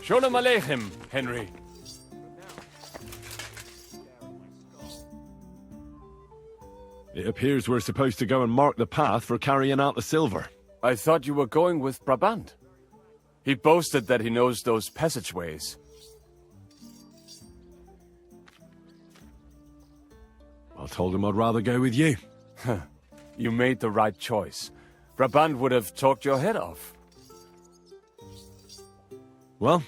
Shalom Aleichem, Henry. It appears we're supposed to go and mark the path for carrying out the silver. I thought you were going with Brabant. He boasted that he knows those passageways. I told him I'd rather go with you. You made the right choice. Brabant would have talked your head off. Well,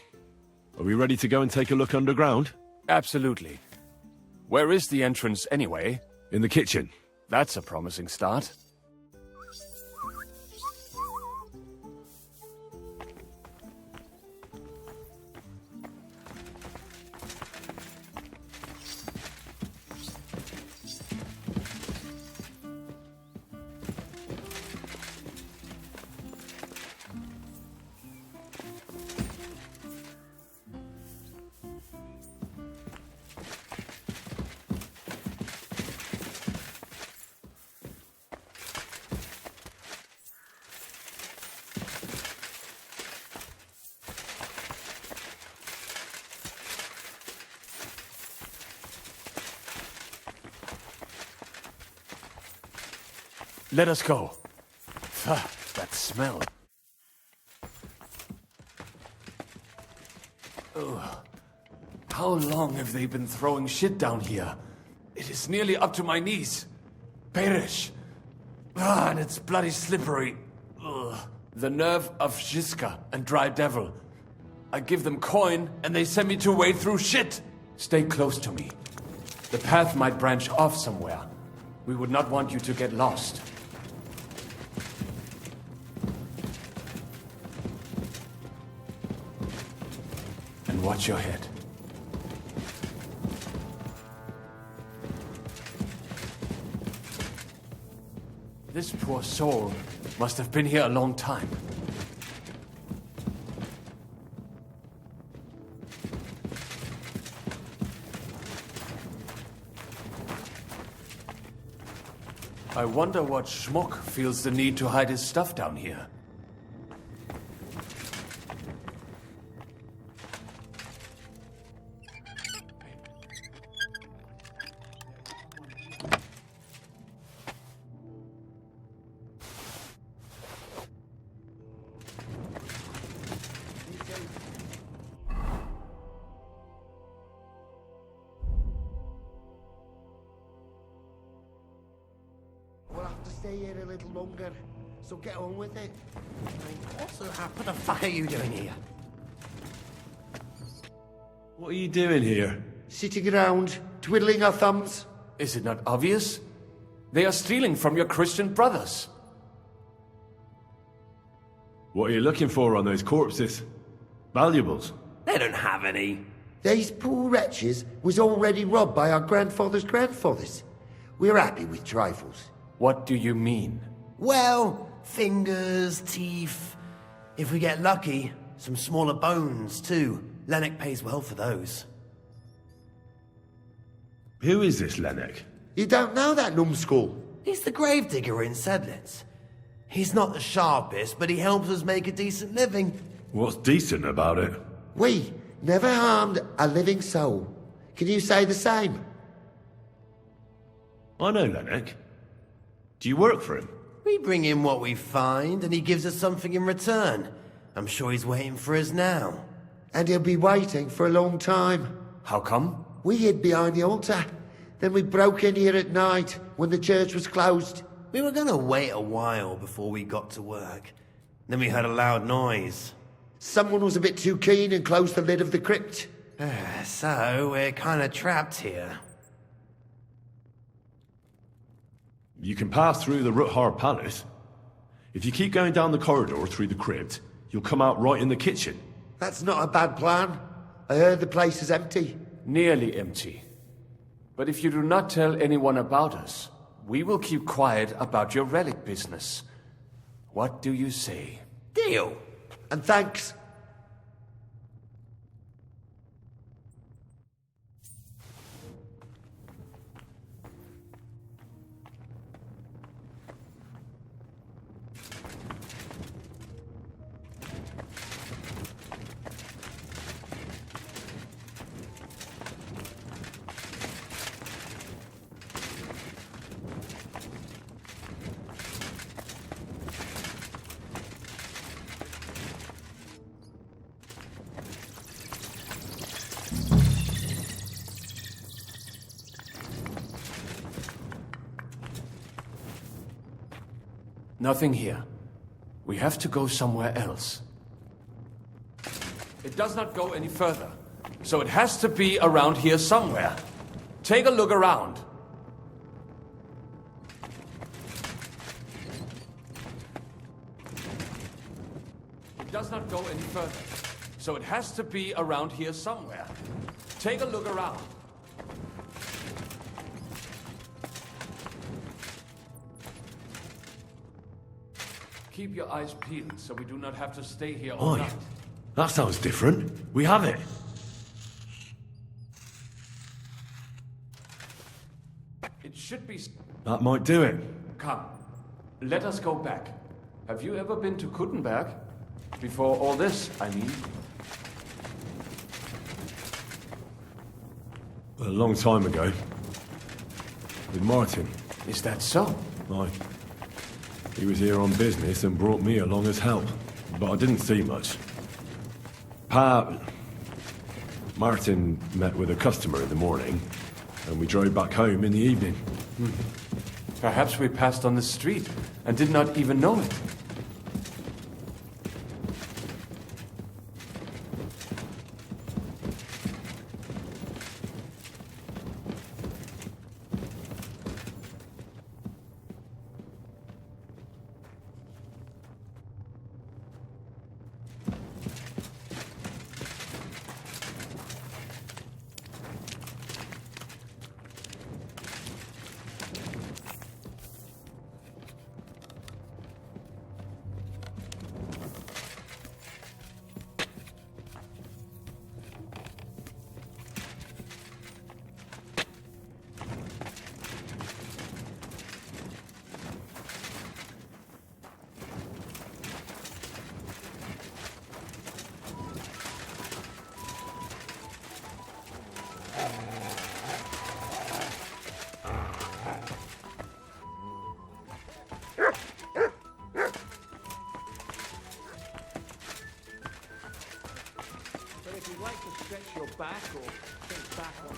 are we ready to go and take a look underground? Absolutely. Where is the entrance anyway? In the kitchen. That's a promising start. Let us go. That smell. Ugh. How long have they been throwing shit down here? It is nearly up to my knees. Perish. And it's bloody slippery. Ugh. The nerve of Jiska and Dry Devil. I give them coin, and they send me to wade through shit. Stay close to me. The path might branch off somewhere. We would not want you to get lost. And watch your head. This poor soul must have been here a long time. I wonder what schmuck feels the need to hide his stuff down here. We'll have to stay here a little longer, so get on with it. What the fuck are you doing here? What are you doing here? Sitting around, twiddling our thumbs. Is it not obvious? They are stealing from your Christian brothers. What are you looking for on those corpses? Valuables? They don't have any. These poor wretches was already robbed by our grandfather's grandfathers. We're happy with trifles. What do you mean? Well, fingers, teeth. If we get lucky, some smaller bones too. Lennox pays well for those. Who is this Lennox? You don't know that numbskull? He's the gravedigger in Sedlitz. He's not the sharpest, but he helps us make a decent living. What's decent about it? We never harmed a living soul. Can you say the same? I know Lennox. Do you work for him? We bring him what we find, and he gives us something in return. I'm sure he's waiting for us now. And he'll be waiting for a long time. How come? We hid behind the altar. Then we broke in here at night when the church was closed. We were gonna wait a while before we got to work. Then we heard a loud noise. Someone was a bit too keen and closed the lid of the crypt. So, we're kinda trapped here. You can pass through the Ruthar Palace. If you keep going down the corridor through the crypt, you'll come out right in the kitchen. That's not a bad plan. I heard the place is empty. Nearly empty. But if you do not tell anyone about us, we will keep quiet about your relic business. What do you say? Deal. And thanks. Nothing here. We have to go somewhere else. It does not go any further, so it has to be around here somewhere. Take a look around. It does not go any further, so it has to be around here somewhere. Take a look around. Keep your eyes peeled so we do not have to stay here all Oi, night. that sounds different. We have it. It should be... That might do it. Come, let us go back. Have you ever been to Kuttenberg? Before all this, I mean. A long time ago. With Martin. Is that so? Aye. He was here on business and brought me along as help. But I didn't see much. Martin met with a customer in the morning, and we drove back home in the evening. Perhaps we passed on the street and did not even know it. If you'd like to stretch your back or think back on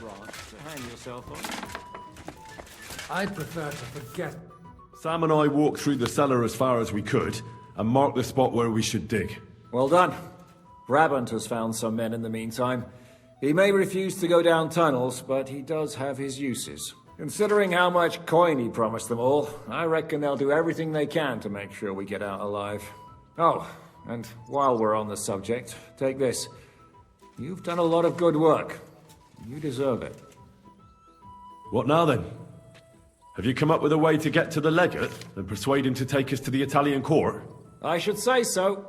branch to hang yourself on. I'd prefer to forget. Sam and I walked through the cellar as far as we could, and marked the spot where we should dig. Well done. Brabant has found some men in the meantime. He may refuse to go down tunnels, but he does have his uses. Considering how much coin he promised them all, I reckon they'll do everything they can to make sure we get out alive. Oh, and while we're on the subject, take this. You've done a lot of good work. You deserve it. What now then? Have you come up with a way to get to the legate and persuade him to take us to the Italian court? I should say so.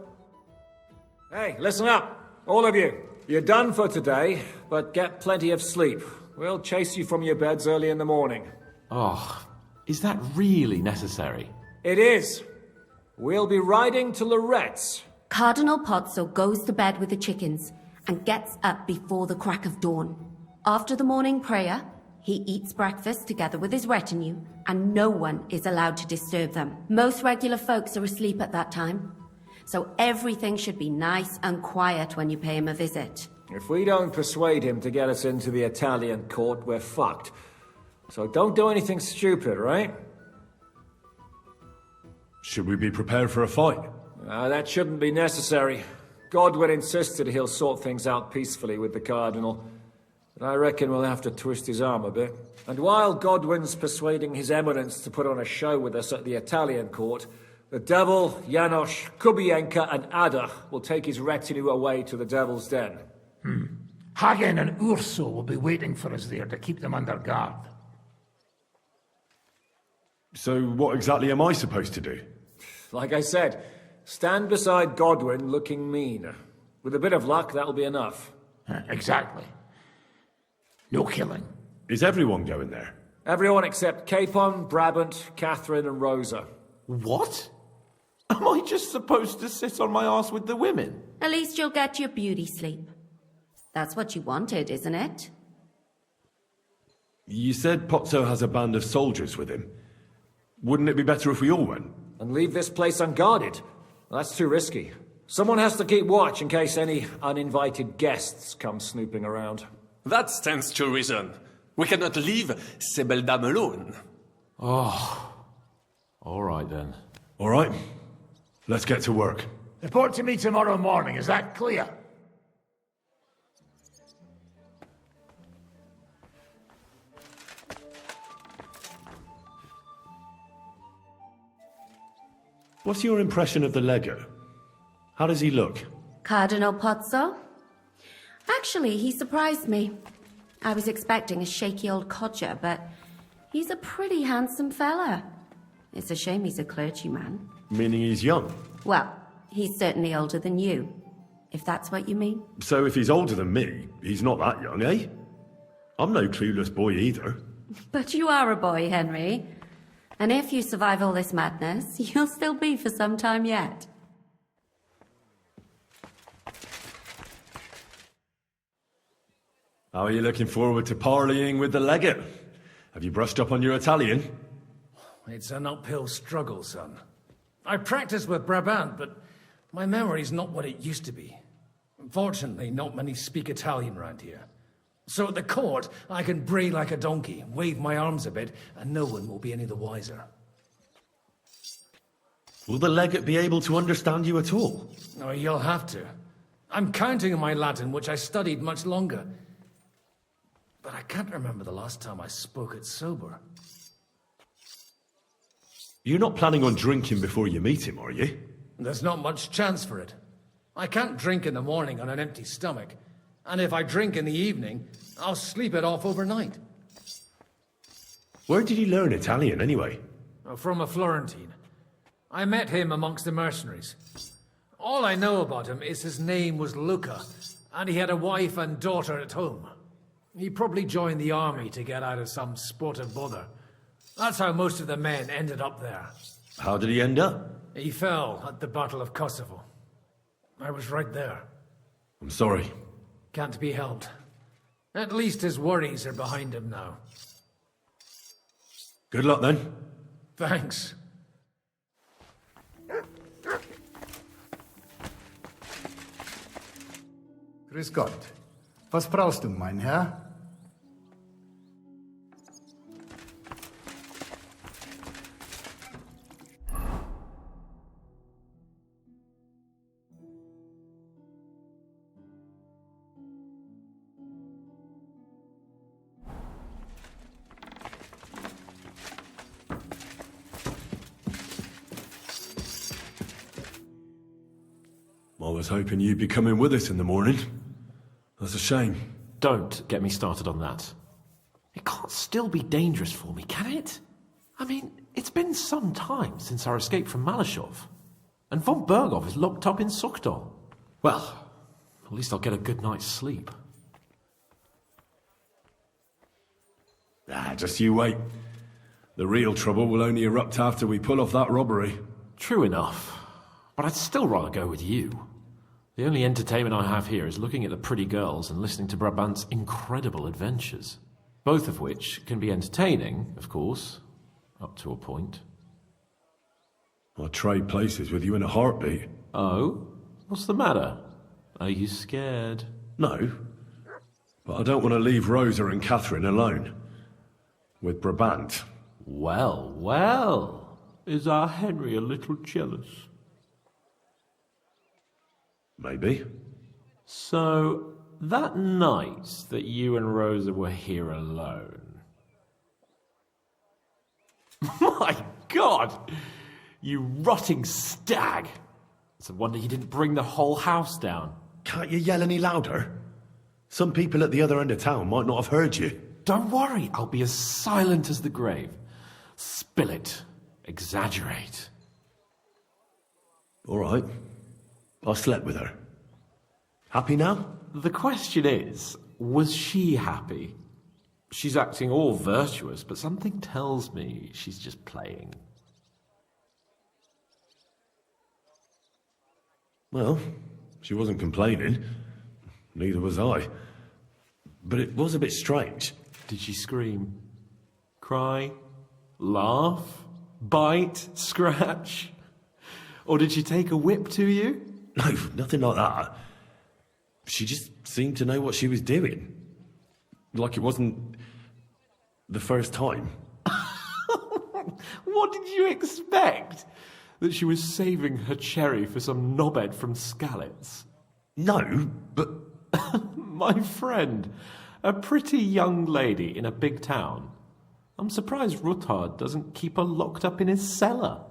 Hey, listen up, all of you. You're done for today, but get plenty of sleep. We'll chase you from your beds early in the morning. Oh, is that really necessary? It is. We'll be riding to Lorette's. Cardinal Pozzo goes to bed with the chickens and gets up before the crack of dawn. After the morning prayer, he eats breakfast together with his retinue, and no one is allowed to disturb them. Most regular folks are asleep at that time, so everything should be nice and quiet when you pay him a visit. If we don't persuade him to get us into the Italian court, we're fucked. So don't do anything stupid, right? Should we be prepared for a fight? That shouldn't be necessary. Godwin insisted he'll sort things out peacefully with the Cardinal. But I reckon we'll have to twist his arm a bit. And while Godwin's persuading His Eminence to put on a show with us at the Italian court, the Devil, Janos, Kubienka and Ada will take his retinue away to the Devil's Den. Hagen and Urso will be waiting for us there to keep them under guard. So what exactly am I supposed to do? Like I said, stand beside Godwin looking mean. With a bit of luck, that'll be enough. Exactly. No killing. Is everyone going there? Everyone except Capon, Brabant, Catherine and Rosa. What? Am I just supposed to sit on my ass with the women? At least you'll get your beauty sleep. That's what you wanted, isn't it? You said Pozzo has a band of soldiers with him. Wouldn't it be better if we all went? And leave this place unguarded? That's too risky. Someone has to keep watch in case any uninvited guests come snooping around. That stands to reason. We cannot leave ces belles dames alone. Oh. All right then. All right, let's get to work. Report to me tomorrow morning, is that clear? What's your impression of the Lego? How does he look? Cardinal Pozzo? Actually, he surprised me. I was expecting a shaky old codger, but he's a pretty handsome fella. It's a shame he's a clergyman. Meaning he's young? Well, he's certainly older than you, if that's what you mean. So if he's older than me, he's not that young, eh? I'm no clueless boy either. But you are a boy, Henry. And if you survive all this madness, you'll still be for some time yet. How are you looking forward to parleying with the legate? Have you brushed up on your Italian? It's an uphill struggle, son. I practiced with Brabant, but my memory's not what it used to be. Fortunately, not many speak Italian around here. So at the court, I can bray like a donkey, wave my arms a bit, and no one will be any the wiser. Will the legate be able to understand you at all? Oh, you'll have to. I'm counting on my Latin, which I studied much longer. But I can't remember the last time I spoke it sober. You're not planning on drinking before you meet him, are you? There's not much chance for it. I can't drink in the morning on an empty stomach. And if I drink in the evening, I'll sleep it off overnight. Where did you learn Italian, anyway? From a Florentine. I met him amongst the mercenaries. All I know about him is his name was Luca, and he had a wife and daughter at home. He probably joined the army to get out of some sportive bother. That's how most of the men ended up there. How did he end up? He fell at the Battle of Kosovo. I was right there. I'm sorry. Can't be helped. At least his worries are behind him now. Good luck, then. Thanks. Grüß Gott. Was brauchst du, mein Herr? I was hoping you'd be coming with us in the morning. That's a shame. Don't get me started on that. It can't still be dangerous for me, can it? I mean, it's been some time since our escape from Malashov. And von Bergov is locked up in Sukdol. Well, at least I'll get a good night's sleep. Just you wait. The real trouble will only erupt after we pull off that robbery. True enough. But I'd still rather go with you. The only entertainment I have here is looking at the pretty girls and listening to Brabant's incredible adventures. Both of which can be entertaining, of course, up to a point. I'll trade places with you in a heartbeat. Oh? What's the matter? Are you scared? No. But I don't want to leave Rosa and Catherine alone. With Brabant. Well, well. Is our Henry a little jealous? Maybe. So, that night that you and Rosa were here alone... My God! You rotting stag! It's a wonder you didn't bring the whole house down. Can't you yell any louder? Some people at the other end of town might not have heard you. Don't worry, I'll be as silent as the grave. Spill it. Exaggerate. All right. I slept with her. Happy now? The question is, was she happy? She's acting all virtuous, but something tells me she's just playing. Well, she wasn't complaining. Neither was I. But it was a bit strange. Did she scream? Cry? Laugh? Bite? Scratch? Or did she take a whip to you? No, nothing like that. She just seemed to know what she was doing. Like it wasn't the first time. What did you expect? That she was saving her cherry for some knobhead from Skalitz? No, but My friend, a pretty young lady in a big town. I'm surprised Ruthard doesn't keep her locked up in his cellar.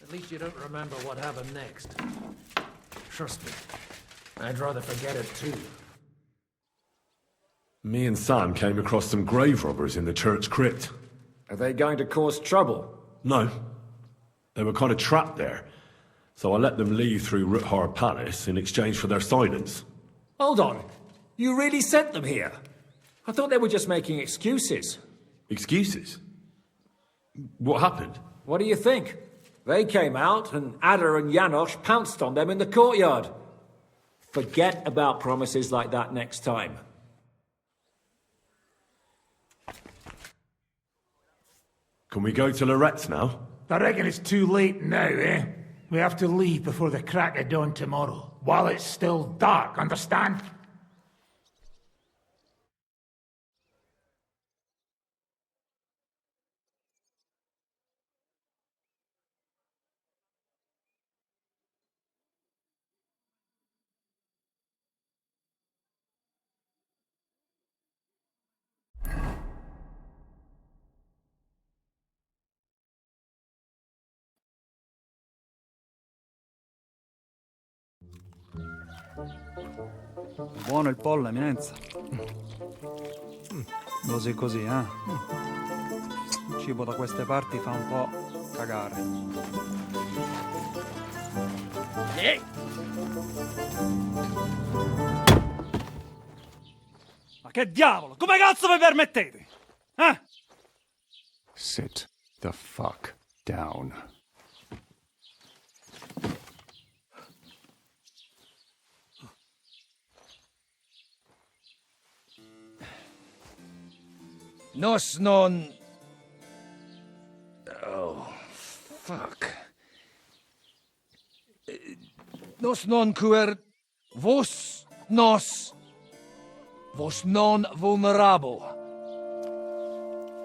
At least you don't remember what happened next. Trust me, I'd rather forget it too. me and Sam came across some grave robbers in the church crypt. Are they going to cause trouble? No. They were kind of trapped there, so I let them leave through Ruthar Palace in exchange for their silence. Hold on. You really sent them here? I thought they were just making excuses. Excuses? What happened? What do you think? They came out, and Ada and Janosch pounced on them in the courtyard. Forget about promises like that next time. Can we go to Lorette's now? I reckon it's too late now, eh? We have to leave before the crack of dawn tomorrow, while it's still dark, understand? Buono il pollo, eminenza. Così così, eh? Il cibo da queste parti fa un po' cagare. Ma che diavolo? Come cazzo vi permettete? Eh? Sit the fuck down. Nos non... Oh, fuck. Nos non cuer... Vos nos... Vos non vulnerabo.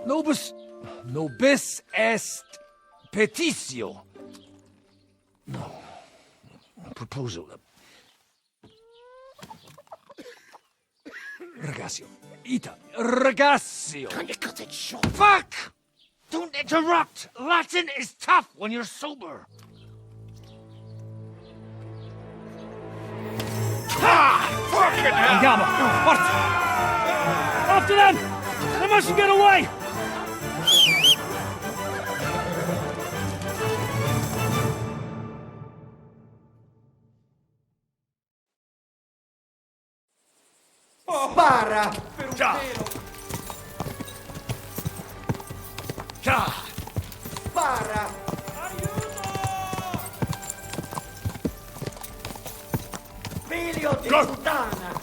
Nobis est petitio. No. Proposal. Ragazio. Ita. Ragazio. Can you cut it short? Fuck! Don't interrupt! Latin is tough when you're sober. Fucking hell! Andiamo! Forza! After them! They mustn't get away! Spara! Spara! Figlio di puttana!